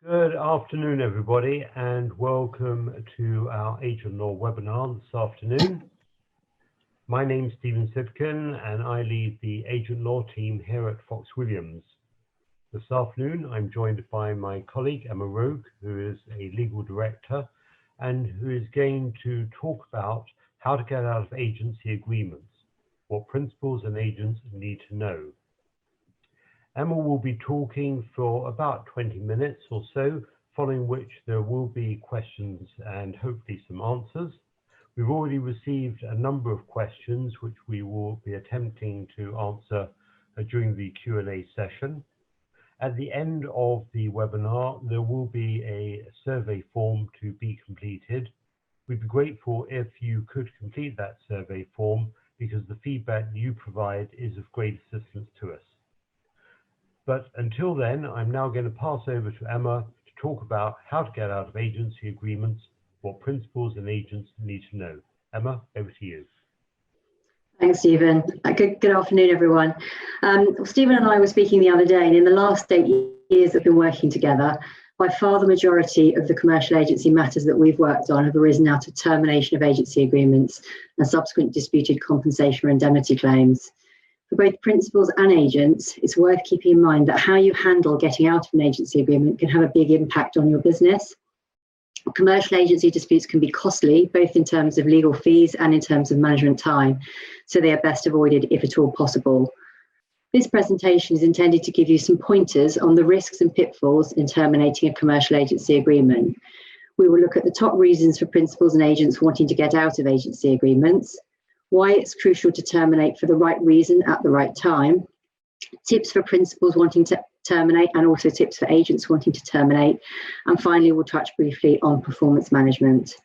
Good afternoon, everybody, and welcome to our Agent Law webinar this afternoon. My name's Stephen Sipkin, and I lead the Agent Law team here at Fox Williams. This afternoon, I'm joined by my colleague, Emma Rogue, who is a legal director, and who is going to talk about how to get out of agency agreements, what principals and agents need to know. Emma will be talking for about 20 minutes or so, following which there will be questions and hopefully some answers. We've already received a number of questions which we will be attempting to answer during the Q&A session. At the end of the webinar, there will be a survey form to be completed. We'd be grateful if you could complete that survey form because the feedback you provide is of great assistance to us. But until then, I'm now going to pass over to Emma to talk about how to get out of agency agreements, what principals and agents need to know. Emma, over to you. Thanks, Stephen. Good afternoon, everyone. Stephen and I were speaking the other day, and in the last 8 years that we've been working together, by far the majority of the commercial agency matters that we've worked on have arisen out of termination of agency agreements and subsequent disputed compensation or indemnity claims. For both principals and agents, it's worth keeping in mind that how you handle getting out of an agency agreement can have a big impact on your business. Commercial agency disputes can be costly, both in terms of legal fees and in terms of management time, so they are best avoided if at all possible. This presentation is intended to give you some pointers on the risks and pitfalls in terminating a commercial agency agreement. We will look at the top reasons for principals and agents wanting to get out of agency agreements, why it's crucial to terminate for the right reason at the right time, tips for principals wanting to terminate and also tips for agents wanting to terminate, and finally we'll touch briefly on performance management.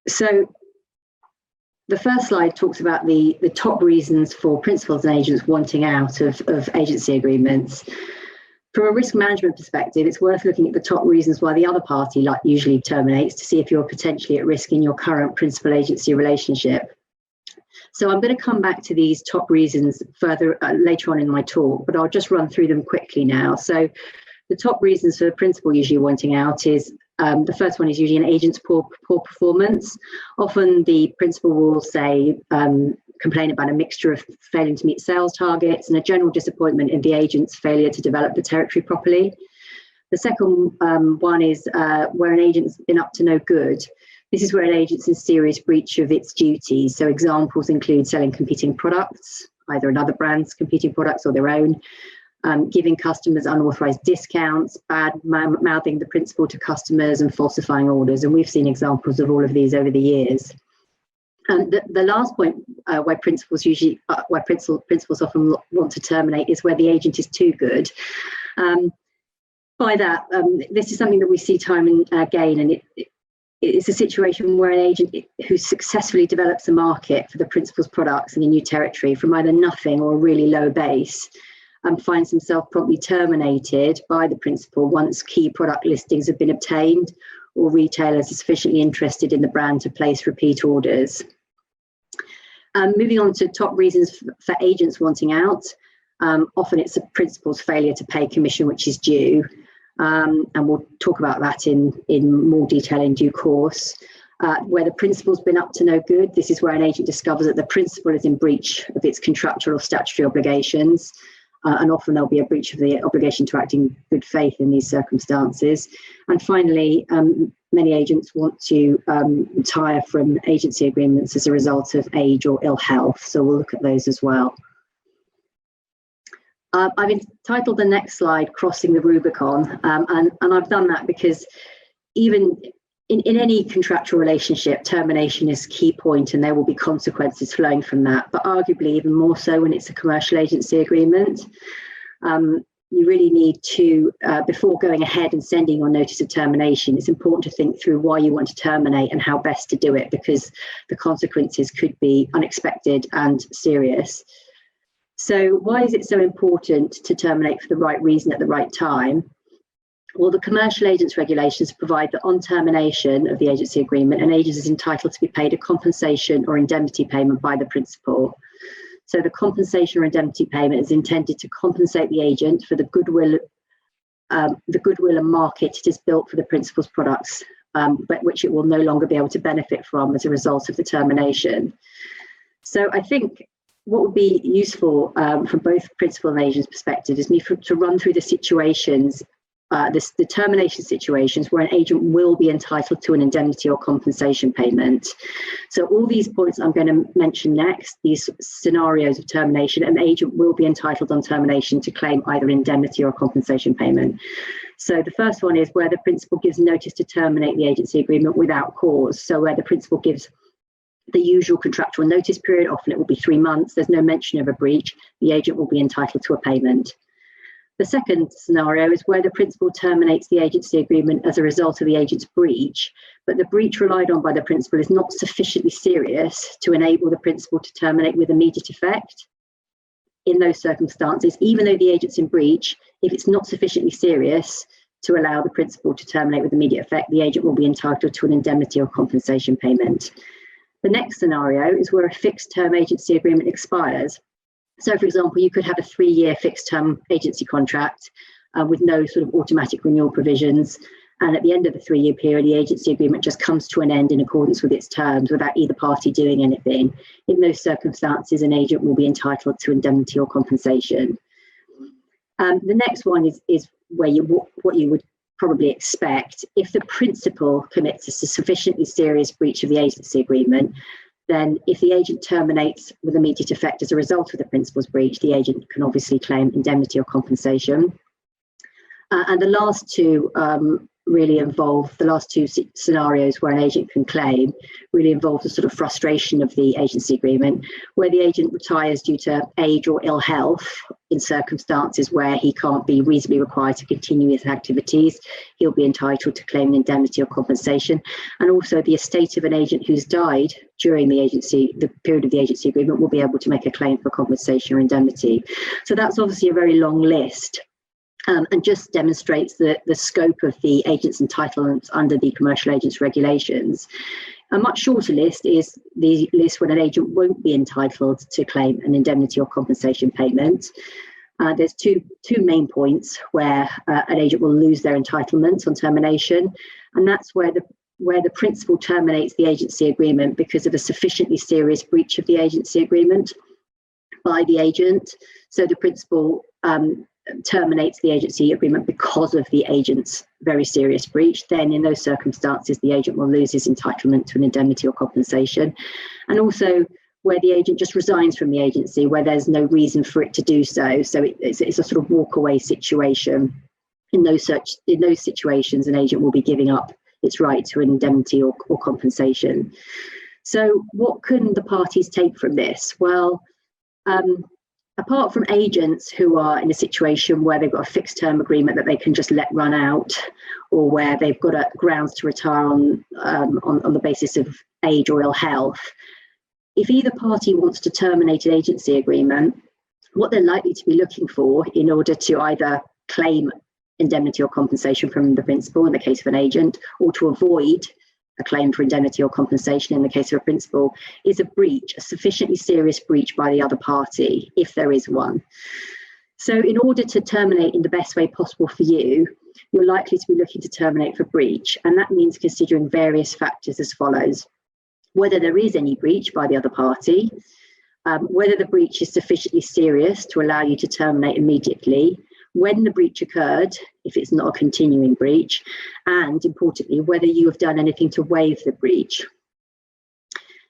So the first slide talks about the top reasons for principals and agents wanting out of agency agreements. From a risk management perspective, it's worth looking at the top reasons why the other party usually terminates to see if you're potentially at risk in your current principal-agency relationship. So I'm going to come back to these top reasons further later on in my talk, but I'll just run through them quickly now. So the top reasons for the principal usually wanting out is, the first one is usually an agent's poor performance. Often the principal will say, complain about a mixture of failing to meet sales targets and a general disappointment in the agent's failure to develop the territory properly. The second one is where an agent's been up to no good. This is where an agent's in serious breach of its duties. So examples include selling competing products, either another brand's competing products or their own, giving customers unauthorized discounts, bad-mouthing the principal to customers and falsifying orders. And we've seen examples of all of these over the years. And the last point where principals often want to terminate is where the agent is too good. By that, this is something that we see time and again, and it's a situation where an agent who successfully develops a market for the principal's products in a new territory from either nothing or a really low base finds himself promptly terminated by the principal once key product listings have been obtained or retailers are sufficiently interested in the brand to place repeat orders. Moving on to top reasons for agents wanting out, often it's a principal's failure to pay commission which is due, and we'll talk about that in more detail in due course. Where the principal's been up to no good, this is where an agent discovers that the principal is in breach of its contractual or statutory obligations. And often there'll be a breach of the obligation to act in good faith in these circumstances. And finally, many agents want to retire from agency agreements as a result of age or ill health. So we'll look at those as well. I've entitled the next slide, Crossing the Rubicon. And I've done that because even in any contractual relationship, termination is a key point and there will be consequences flowing from that, but arguably even more so when it's a commercial agency agreement. You really need to, before going ahead and sending your notice of termination, it's important to think through why you want to terminate and how best to do it, because the consequences could be unexpected and serious. So why is it so important to terminate for the right reason at the right time? Well, the commercial agents regulations provide that on termination of the agency agreement, an agent is entitled to be paid a compensation or indemnity payment by the principal. So the compensation or indemnity payment is intended to compensate the agent for the goodwill and market it has built for the principal's products, but which it will no longer be able to benefit from as a result of the termination. So I think what would be useful from both principal and agent's perspective is to run through the situations, the termination situations where an agent will be entitled to an indemnity or compensation payment. So all these points I'm going to mention next, these scenarios of termination, an agent will be entitled on termination to claim either indemnity or compensation payment. So the first one is where the principal gives notice to terminate the agency agreement without cause. So where the principal gives the usual contractual notice period, often it will be 3 months, there's no mention of a breach, the agent will be entitled to a payment. The second scenario is where the principal terminates the agency agreement as a result of the agent's breach, but the breach relied on by the principal is not sufficiently serious to enable the principal to terminate with immediate effect. In those circumstances, even though the agent's in breach, if it's not sufficiently serious to allow the principal to terminate with immediate effect, the agent will be entitled to an indemnity or compensation payment. The next scenario is where a fixed term agency agreement expires. So, for example, you could have a 3-year fixed term agency contract with no sort of automatic renewal provisions. And at the end of the 3-year period, the agency agreement just comes to an end in accordance with its terms without either party doing anything. In those circumstances, an agent will be entitled to indemnity or compensation. The next one is where what you would probably expect. If the principal commits a sufficiently serious breach of the agency agreement, then if the agent terminates with immediate effect as a result of the principal's breach, the agent can obviously claim indemnity or compensation. And the last two really involve, the last two scenarios where an agent can claim really involve the sort of frustration of the agency agreement, where the agent retires due to age or ill health in circumstances where he can't be reasonably required to continue his activities. He'll be entitled to claim indemnity or compensation. And also the estate of an agent who's died during the period of the agency agreement will be able to make a claim for compensation or indemnity. So that's obviously a very long list. And just demonstrates the scope of the agent's entitlements under the commercial agents regulations. A much shorter list is the list when an agent won't be entitled to claim an indemnity or compensation payment. There's two main points where an agent will lose their entitlement on termination, and that's where the principal terminates the agency agreement because of a sufficiently serious breach of the agency agreement by the agent. So the principal terminates the agency agreement because of the agent's very serious breach, then in those circumstances the agent will lose his entitlement to an indemnity or compensation. And also where the agent just resigns from the agency, where there's no reason for it to do so. So it's a sort of walk-away situation. In those situations, an agent will be giving up its right to an indemnity or compensation. So what can the parties take from this? Well, apart from agents who are in a situation where they've got a fixed term agreement that they can just let run out, or where they've got grounds to retire on the basis of age or ill health, if either party wants to terminate an agency agreement, what they're likely to be looking for in order to either claim indemnity or compensation from the principal in the case of an agent, or to avoid a claim for indemnity or compensation in the case of a principal, is a breach, a sufficiently serious breach by the other party, if there is one. So in order to terminate in the best way possible for you, you're likely to be looking to terminate for breach, and that means considering various factors as follows: whether there is any breach by the other party, whether the breach is sufficiently serious to allow you to terminate immediately, when the breach occurred, if it's not a continuing breach, and importantly, whether you have done anything to waive the breach.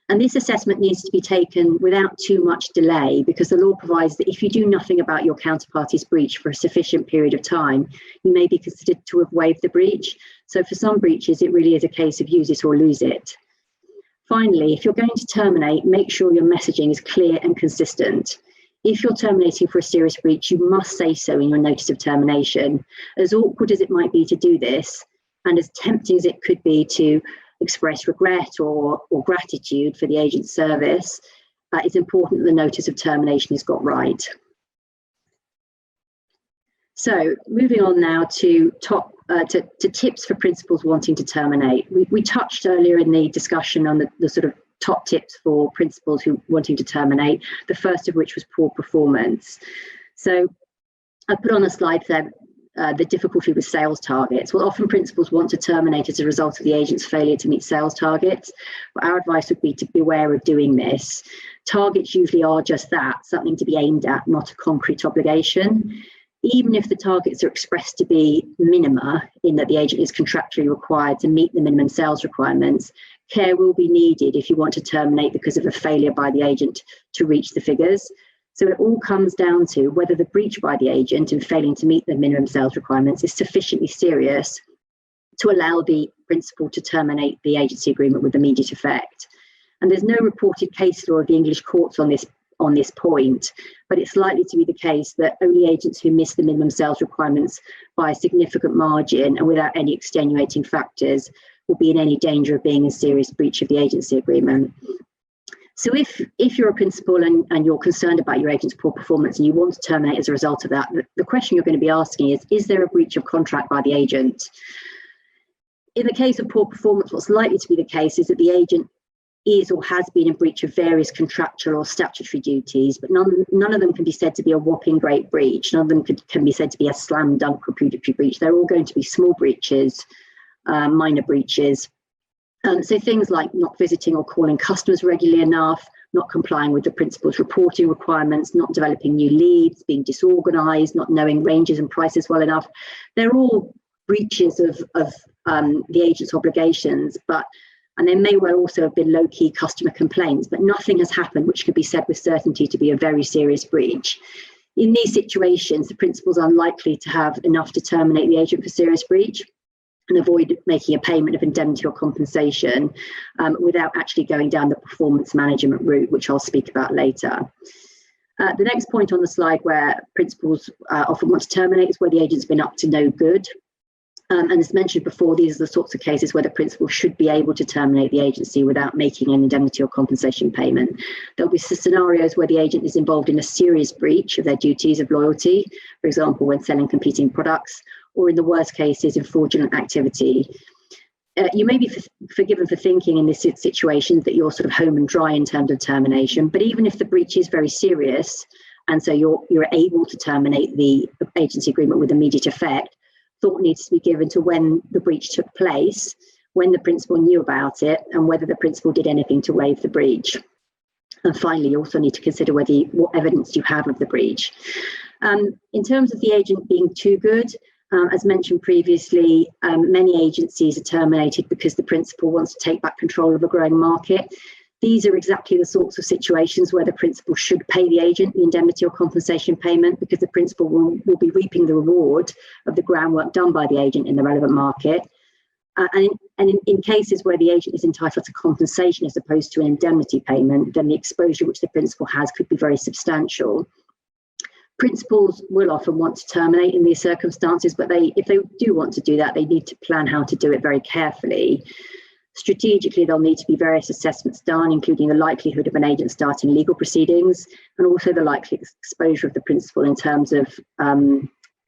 And this assessment needs to be taken without too much delay, because the law provides that if you do nothing about your counterparty's breach for a sufficient period of time, you may be considered to have waived the breach. So for some breaches, it really is a case of use it or lose it. Finally, if you're going to terminate, make sure your messaging is clear and consistent. If you're terminating for a serious breach, you must say so in your notice of termination. As awkward as it might be to do this, and as tempting as it could be to express regret or gratitude for the agent's service, it's important that the notice of termination is got right. So moving on now to tips for principals wanting to terminate. We touched earlier in the discussion on the sort of top tips for principals who wanting to terminate, the first of which was poor performance. So I put on a slide there the difficulty with sales targets. Well, often principals want to terminate as a result of the agent's failure to meet sales targets. But our advice would be to beware of doing this. Targets usually are just that, something to be aimed at, not a concrete obligation. Even if the targets are expressed to be minima, in that the agent is contractually required to meet the minimum sales requirements, care will be needed if you want to terminate because of a failure by the agent to reach the figures. So it all comes down to whether the breach by the agent in failing to meet the minimum sales requirements is sufficiently serious to allow the principal to terminate the agency agreement with immediate effect. And there's no reported case law of the English courts on this point, but it's likely to be the case that only agents who miss the minimum sales requirements by a significant margin and without any extenuating factors will be in any danger of being in serious breach of the agency agreement. So if you're a principal and you're concerned about your agent's poor performance and you want to terminate as a result of that, the question you're going to be asking is there a breach of contract by the agent? In the case of poor performance, what's likely to be the case is that the agent is or has been in breach of various contractual or statutory duties, but none of them can be said to be a whopping great breach. None of them can be said to be a slam dunk repudiatory breach. They're all going to be small breaches, minor breaches. So things like not visiting or calling customers regularly enough, not complying with the principal's reporting requirements, not developing new leads, being disorganized, not knowing ranges and prices well enough. They're all breaches of the agent's obligations, and they may well also have been low-key customer complaints, but nothing has happened which could be said with certainty to be a very serious breach. In these situations, the principal is unlikely to have enough to terminate the agent for serious breach and avoid making a payment of indemnity or compensation without actually going down the performance management route, which I'll speak about later. The next point on the slide where principals often want to terminate is where the agent's been up to no good. And as mentioned before, these are the sorts of cases where the principal should be able to terminate the agency without making an indemnity or compensation payment. There'll be scenarios where the agent is involved in a serious breach of their duties of loyalty, for example, when selling competing products, or in the worst cases, in fraudulent activity. You may be forgiven for thinking in this situation that you're sort of home and dry in terms of termination, but even if the breach is very serious, and so you're able to terminate the agency agreement with immediate effect, thought needs to be given to when the breach took place, when the principal knew about it, and whether the principal did anything to waive the breach. And finally, you also need to consider what evidence you have of the breach. In terms of the agent being too good, as mentioned previously, many agencies are terminated because the principal wants to take back control of a growing market. These are exactly the sorts of situations where the principal should pay the agent the indemnity or compensation payment, because the principal will be reaping the reward of the groundwork done by the agent in the relevant market. And in cases where the agent is entitled to compensation as opposed to an indemnity payment, then the exposure which the principal has could be very substantial. Principals will often want to terminate in these circumstances, but if they do want to do that, they need to plan how to do it very carefully. Strategically, there'll need to be various assessments done, including the likelihood of an agent starting legal proceedings, and also the likely exposure of the principal in terms of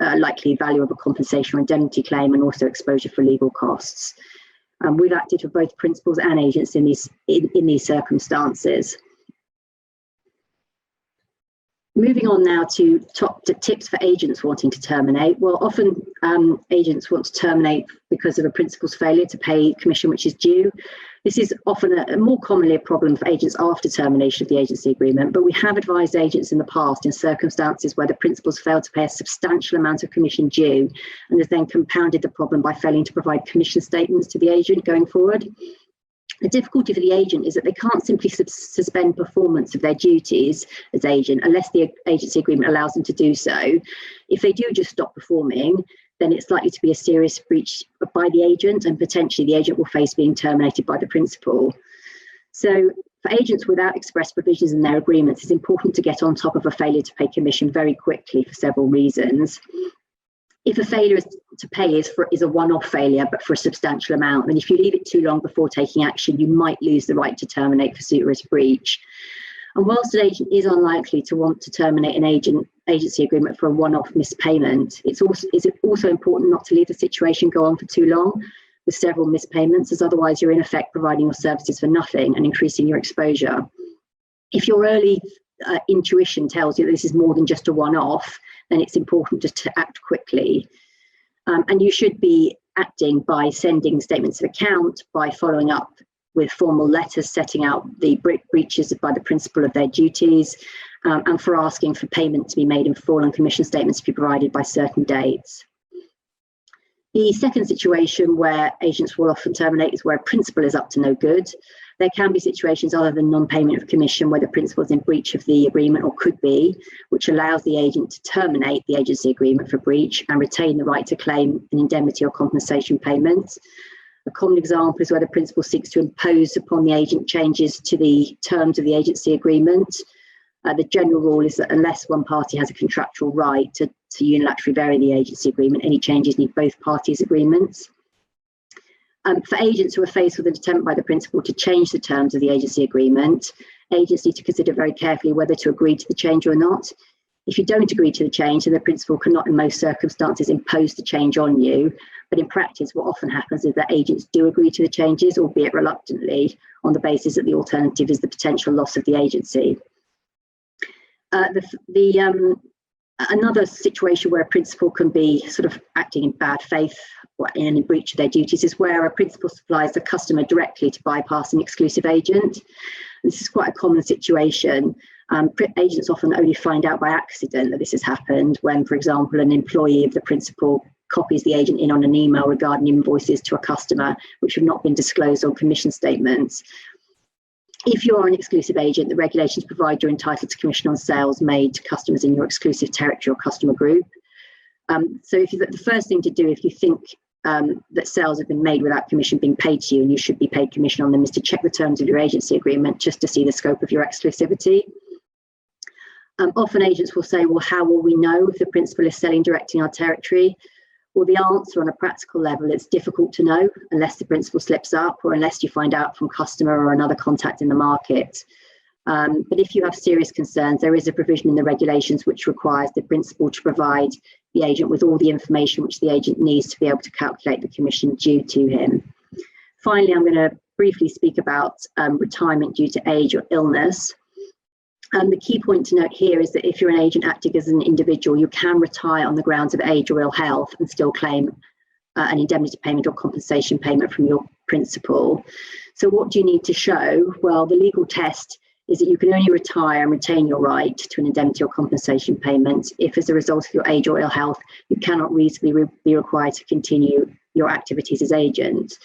likely value of a compensation or indemnity claim, and also exposure for legal costs. We've acted for both principals and agents in these circumstances. Moving on now to tips for agents wanting to terminate. Well, often agents want to terminate because of a principal's failure to pay commission which is due. This is often more commonly a problem for agents after termination of the agency agreement, but we have advised agents in the past in circumstances where the principal's failed to pay a substantial amount of commission due and has then compounded the problem by failing to provide commission statements to the agent going forward. The difficulty for the agent is that they can't simply suspend performance of their duties as agent unless the agency agreement allows them to do so. If they do just stop performing, then it's likely to be a serious breach by the agent, and potentially the agent will face being terminated by the principal. So for agents without express provisions in their agreements, it's important to get on top of a failure to pay commission very quickly for several reasons. If a failure to pay is a one-off failure, but for a substantial amount, then if you leave it too long before taking action, you might lose the right to terminate for serious breach. And whilst an agent is unlikely to want to terminate an agency agreement for a one-off missed payment, it's also important not to leave the situation go on for too long. with several missed payments, as otherwise you're in effect providing your services for nothing and increasing your exposure. If your early intuition tells you that this is more than just a one-off, then it's important just to act quickly. And you should be acting by sending statements of account, by following up with formal letters setting out the breaches by the principal of their duties, and for asking for payment to be made in full and commission statements to be provided by certain dates. The second situation where agents will often terminate is where a principal is up to no good. There can be situations other than non-payment of commission where the principal is in breach of the agreement, or could be, which allows the agent to terminate the agency agreement for breach and retain the right to claim an indemnity or compensation payment. A common example is where the principal seeks to impose upon the agent changes to the terms of the agency agreement. The general rule is that unless one party has a contractual right to unilaterally vary the agency agreement, any changes need both parties' agreements. For agents who are faced with an attempt by the principal to change the terms of the agency agreement, agents need to consider very carefully whether to agree to the change or not. If you don't agree to the change, then the principal cannot in most circumstances impose the change on you. But in practice, what often happens is that agents do agree to the changes, albeit reluctantly, on the basis that the alternative is the potential loss of the agency. Another situation where a principal can be sort of acting in bad faith or in breach of their duties is where a principal supplies the customer directly to bypass an exclusive agent. This is quite a common situation. Agents often only find out by accident that this has happened when, for example, an employee of the principal copies the agent in on an email regarding invoices to a customer which have not been disclosed on commission statements. If you are an exclusive agent, the regulations provide you're entitled to commission on sales made to customers in your exclusive territory or customer group. So the first thing to do if you think that sales have been made without commission being paid to you and you should be paid commission on them is to check the terms of your agency agreement just to see the scope of your exclusivity. Often agents will say, well, how will we know if the principal is selling directly in our territory? Well, the answer on a practical level, it's difficult to know unless the principal slips up or unless you find out from customer or another contact in the market. But if you have serious concerns, there is a provision in the regulations which requires the principal to provide the agent with all the information which the agent needs to be able to calculate the commission due to him. Finally, I'm going to briefly speak about retirement due to age or illness. The key point to note here is that if you're an agent acting as an individual, you can retire on the grounds of age or ill health and still claim an indemnity payment or compensation payment from your principal. So what do you need to show? Well, the legal test is that you can only retire and retain your right to an indemnity or compensation payment if, as a result of your age or ill health, you cannot reasonably be required to continue your activities as agent.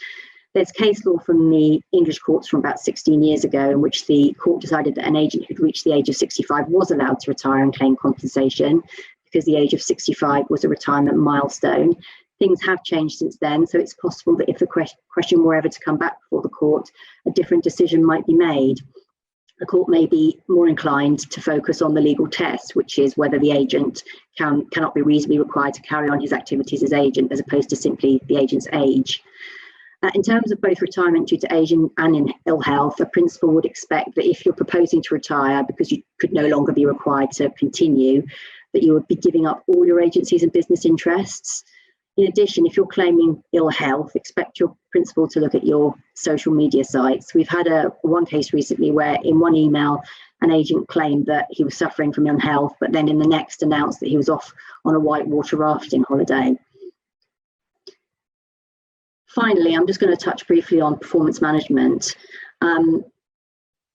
There's case law from the English courts from about 16 years ago in which the court decided that an agent who'd reached the age of 65 was allowed to retire and claim compensation because the age of 65 was a retirement milestone. Things have changed since then, so it's possible that if the question were ever to come back before the court, a different decision might be made. The court may be more inclined to focus on the legal test, which is whether the agent cannot be reasonably required to carry on his activities as agent as opposed to simply the agent's age. In terms of both retirement due to age and in ill health, a principal would expect that if you're proposing to retire because you could no longer be required to continue, that you would be giving up all your agencies and business interests. In addition, if you're claiming ill health, expect your principal to look at your social media sites. We've had one case recently where in one email, an agent claimed that he was suffering from ill health, but then in the next announced that he was off on a whitewater rafting holiday. Finally, I'm just going to touch briefly on performance management.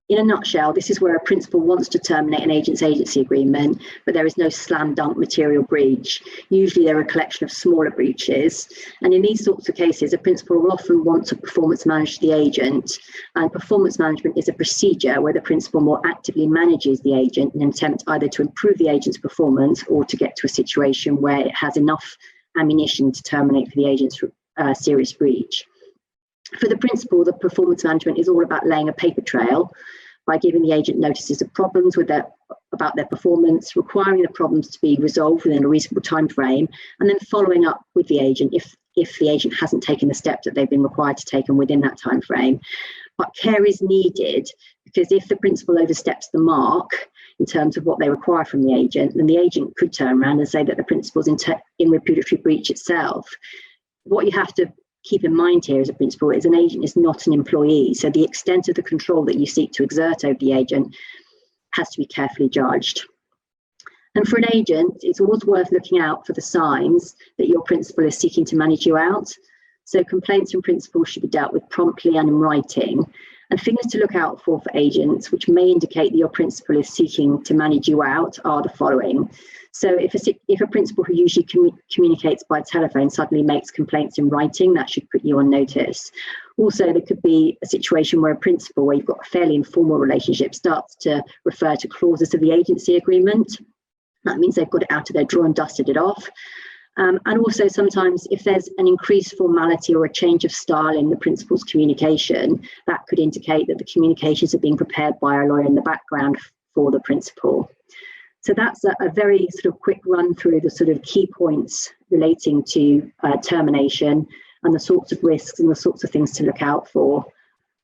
In a nutshell, this is where a principal wants to terminate an agent's agency agreement, but there is no slam dunk material breach. Usually there are a collection of smaller breaches. And in these sorts of cases, a principal will often want to performance manage the agent. And performance management is a procedure where the principal more actively manages the agent in an attempt either to improve the agent's performance or to get to a situation where it has enough ammunition to terminate for the agent's serious breach. For the principal, the performance management is all about laying a paper trail by giving the agent notices of problems about their performance, requiring the problems to be resolved within a reasonable time frame, and then following up with the agent if the agent hasn't taken the steps that they've been required to take within that time frame. But care is needed because if the principal oversteps the mark in terms of what they require from the agent, then the agent could turn around and say that the principal's in repudiatory breach itself. What you have to keep in mind here as a principal is an agent is not an employee. So the extent of the control that you seek to exert over the agent has to be carefully judged. And for an agent, it's always worth looking out for the signs that your principal is seeking to manage you out. So complaints from principals should be dealt with promptly and in writing. And things to look out for agents, which may indicate that your principal is seeking to manage you out, are the following. So if a principal who usually communicates by telephone suddenly makes complaints in writing, that should put you on notice. Also, there could be a situation where a principal, where you've got a fairly informal relationship, starts to refer to clauses of the agency agreement. That means they've got it out of their drawer and dusted it off. And also sometimes if there's an increased formality or a change of style in the principal's communication, that could indicate that the communications are being prepared by a lawyer in the background for the principal. So that's a very sort of quick run through the sort of key points relating to termination and the sorts of risks and the sorts of things to look out for.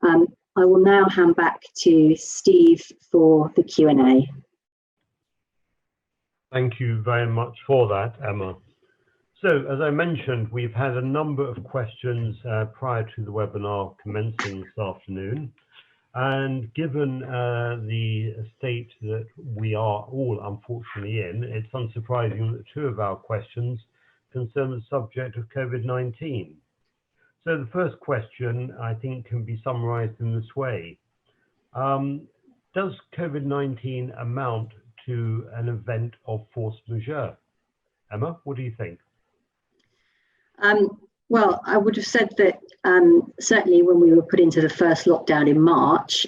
I will now hand back to Steve for the Q&A. Thank you very much for that, Emma. So, as I mentioned, we've had a number of questions prior to the webinar commencing this afternoon. And given the state that we are all unfortunately in, it's unsurprising that two of our questions concern the subject of COVID-19. So the first question, I think, can be summarized in this way. Does COVID-19 amount to an event of force majeure? Emma, what do you think? Well, I would have said that certainly when we were put into the first lockdown in March,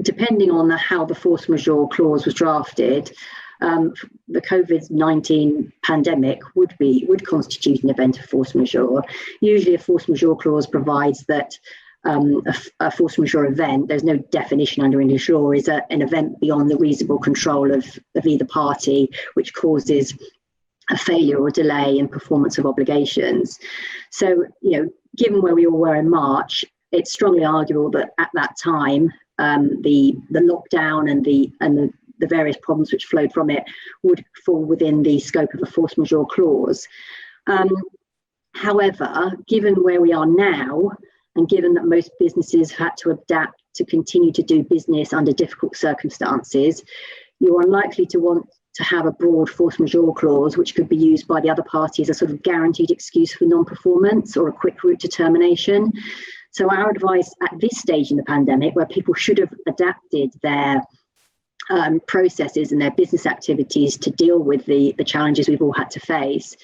depending on how the force majeure clause was drafted, the COVID-19 pandemic would constitute an event of force majeure. Usually a force majeure clause provides that a force majeure event, there's no definition under English law, is an event beyond the reasonable control of either party, which causes a failure or delay in performance of obligations. So, given where we all were in March, it's strongly arguable that at that time, the lockdown and the various problems which flowed from it would fall within the scope of a force majeure clause. However, given where we are now, and given that most businesses have had to adapt to continue to do business under difficult circumstances, you're unlikely to want to have a broad force majeure clause, which could be used by the other party as a sort of guaranteed excuse for non-performance or a quick route to termination. So our advice at this stage in the pandemic, where people should have adapted their processes and their business activities to deal with the challenges we've all had to face,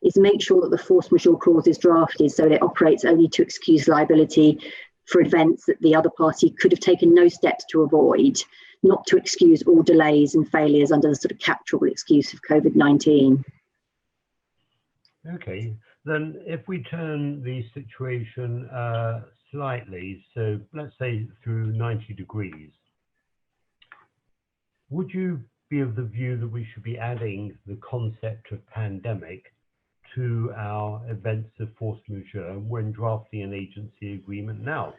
is make sure that the force majeure clause is drafted so that it operates only to excuse liability for events that the other party could have taken no steps to avoid, not to excuse all delays and failures under the sort of catch-all excuse of COVID-19. Okay, then if we turn the situation slightly, so let's say through 90 degrees, would you be of the view that we should be adding the concept of pandemic to our events of force majeure when drafting an agency agreement now?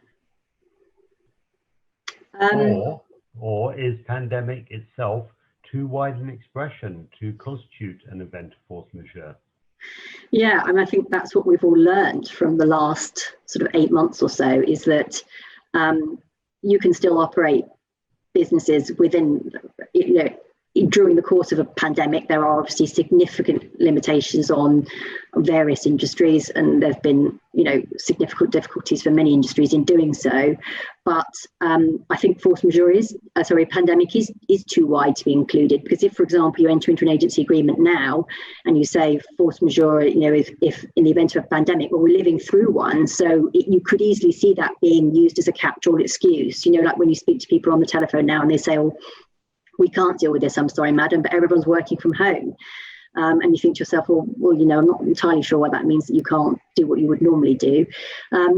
Or is pandemic itself too wide an expression to constitute an event of force majeure? Yeah, I think that's what we've all learned from the last sort of 8 months or so, is that you can still operate businesses within, during the course of a pandemic. There are obviously significant limitations on various industries, and there have been, significant difficulties for many industries in doing so. But I think pandemic is too wide to be included, because if, for example, you enter into an agency agreement now and you say force majeure, if in the event of a pandemic, well, we're living through one, so you could easily see that being used as a catch-all excuse. Like when you speak to people on the telephone now and they say, "Oh, we can't deal with this, I'm sorry, madam, but everyone's working from home." And you think to yourself, well, I'm not entirely sure what that means, that you can't do what you would normally do.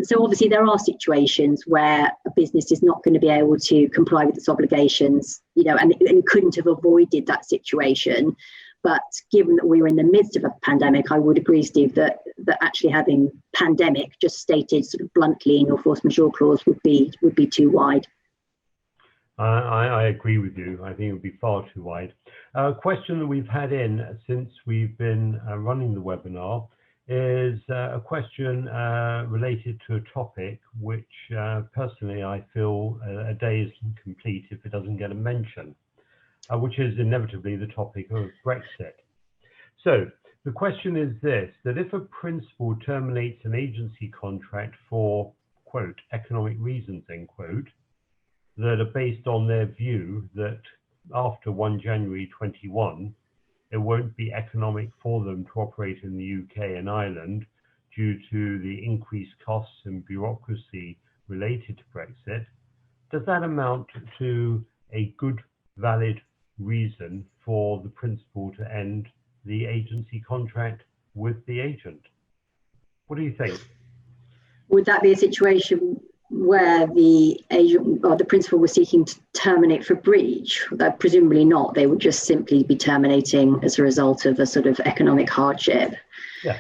So obviously there are situations where a business is not going to be able to comply with its obligations, and couldn't have avoided that situation. But given that we were in the midst of a pandemic, I would agree, Steve, that actually having pandemic just stated sort of bluntly in your force majeure clause would be too wide. I agree with you. I think it would be far too wide. A question that we've had in since we've been running the webinar is a question related to a topic which personally I feel a day is incomplete if it doesn't get a mention, which is inevitably the topic of Brexit. So the question is this, that if a principal terminates an agency contract for, quote, economic reasons, end quote, that are based on their view that after 1 January 21, it won't be economic for them to operate in the UK and Ireland due to the increased costs and bureaucracy related to Brexit, does that amount to a good, valid reason for the principal to end the agency contract with the agent? What do you think? Would that be a situation where the agent or the principal was seeking to terminate for breach? Presumably not. They would just simply be terminating as a result of a sort of economic hardship. Yeah.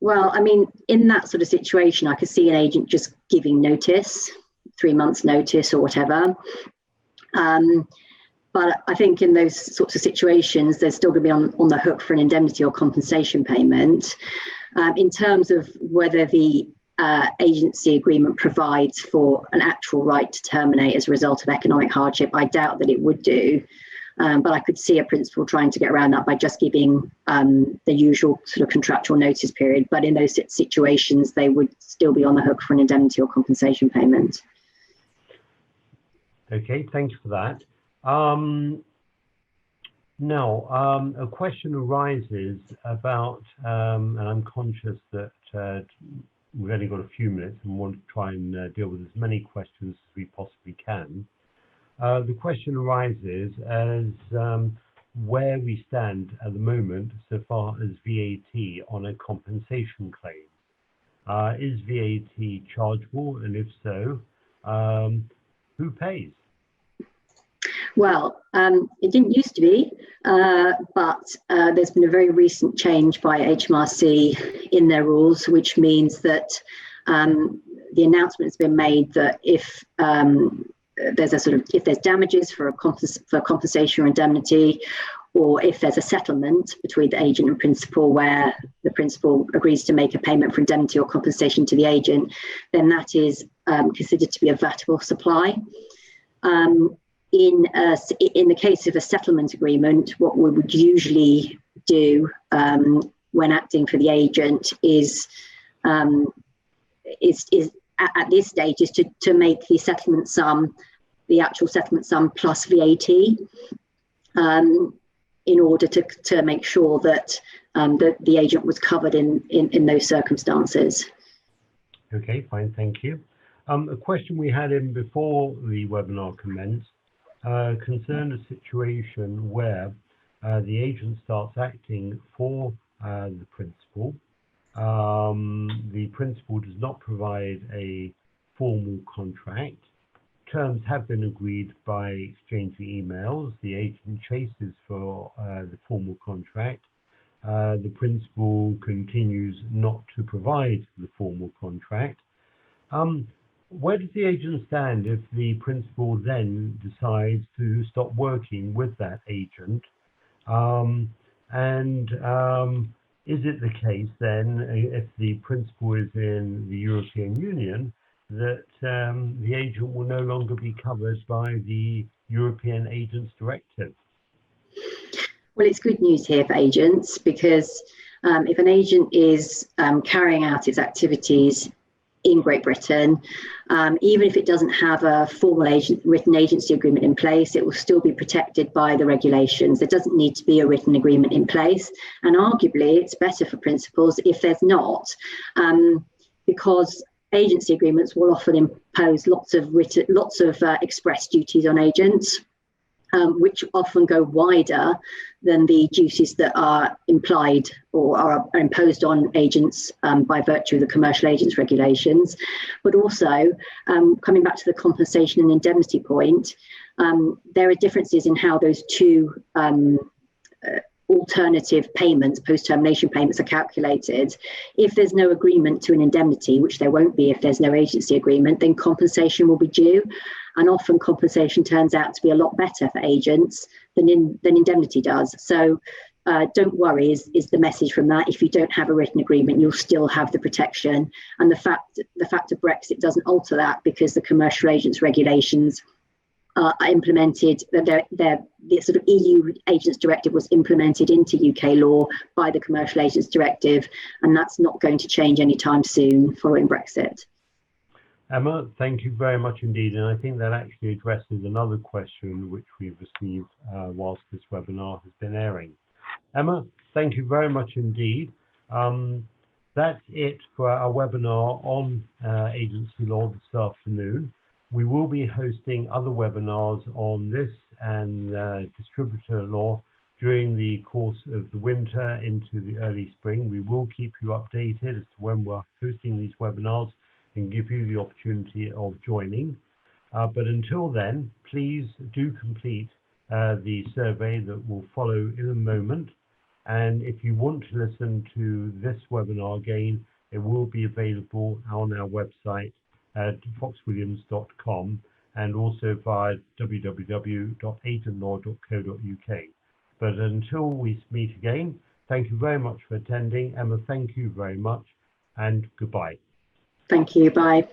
Well, I mean, in that sort of situation, I could see an agent just giving notice, 3 months notice or whatever. But I think in those sorts of situations, they're still going to be on the hook for an indemnity or compensation payment. In terms of whether the agency agreement provides for an actual right to terminate as a result of economic hardship, I doubt that it would do. But I could see a principal trying to get around that by just giving the usual sort of contractual notice period. But in those situations, they would still be on the hook for an indemnity or compensation payment. Okay, thanks for that. Now, a question arises about, and I'm conscious that we've only got a few minutes and want to try and deal with as many questions as we possibly can. The question arises as where we stand at the moment so far as VAT on a compensation claim. Is VAT chargeable, and if so, who pays? Well, it didn't used to be, but there's been a very recent change by HMRC in their rules, which means that the announcement has been made that if there's damages for compensation or indemnity, or if there's a settlement between the agent and principal where the principal agrees to make a payment for indemnity or compensation to the agent, then that is considered to be a VAT-able supply. In the case of a settlement agreement, what we would usually do when acting for the agent is at this stage is to make the settlement sum, the actual settlement sum plus VAT, in order to make sure that the agent was covered in those circumstances. Okay, fine, thank you. A question we had in before the webinar commenced concerned a situation where the agent starts acting for the principal. The principal does not provide a formal contract. Terms have been agreed by exchanging emails. The agent chases for the formal contract. The principal continues not to provide the formal contract. Where does the agent stand if the principal then decides to stop working with that agent? Is it the case then, if the principal is in the European Union, that the agent will no longer be covered by the European Agents Directive? Well, it's good news here for agents, because if an agent is carrying out its activities in Great Britain, even if it doesn't have a formal written agency agreement in place, it will still be protected by the regulations. There doesn't need to be a written agreement in place, and arguably it's better for principals if there's not, because agency agreements will often impose lots of express duties on agents, which often go wider than the duties that are implied or are imposed on agents by virtue of the commercial agents regulations. But also, coming back to the compensation and indemnity point, there are differences in how those two alternative payments, post-termination payments, are calculated. If there's no agreement to an indemnity, which there won't be if there's no agency agreement, then compensation will be due. And often compensation turns out to be a lot better for agents than indemnity does. So don't worry is the message from that. If you don't have a written agreement, you'll still have the protection. And the fact of Brexit doesn't alter that, because the commercial agents regulations are implemented. The sort of EU Agents Directive was implemented into UK law by the Commercial Agents Directive, and that's not going to change anytime soon following Brexit. Emma, thank you very much indeed. And I think that actually addresses another question which we've received whilst this webinar has been airing. Emma, thank you very much indeed. That's it for our webinar on agency law this afternoon. We will be hosting other webinars on this and distributor law during the course of the winter into the early spring. We will keep you updated as to when we're hosting these webinars and give you the opportunity of joining. But until then, please do complete the survey that will follow in a moment. And if you want to listen to this webinar again, it will be available on our website at foxwilliams.com and also via www.agentlaw.co.uk. But until we meet again, thank you very much for attending. Emma, thank you very much, and goodbye. Thank you. Bye.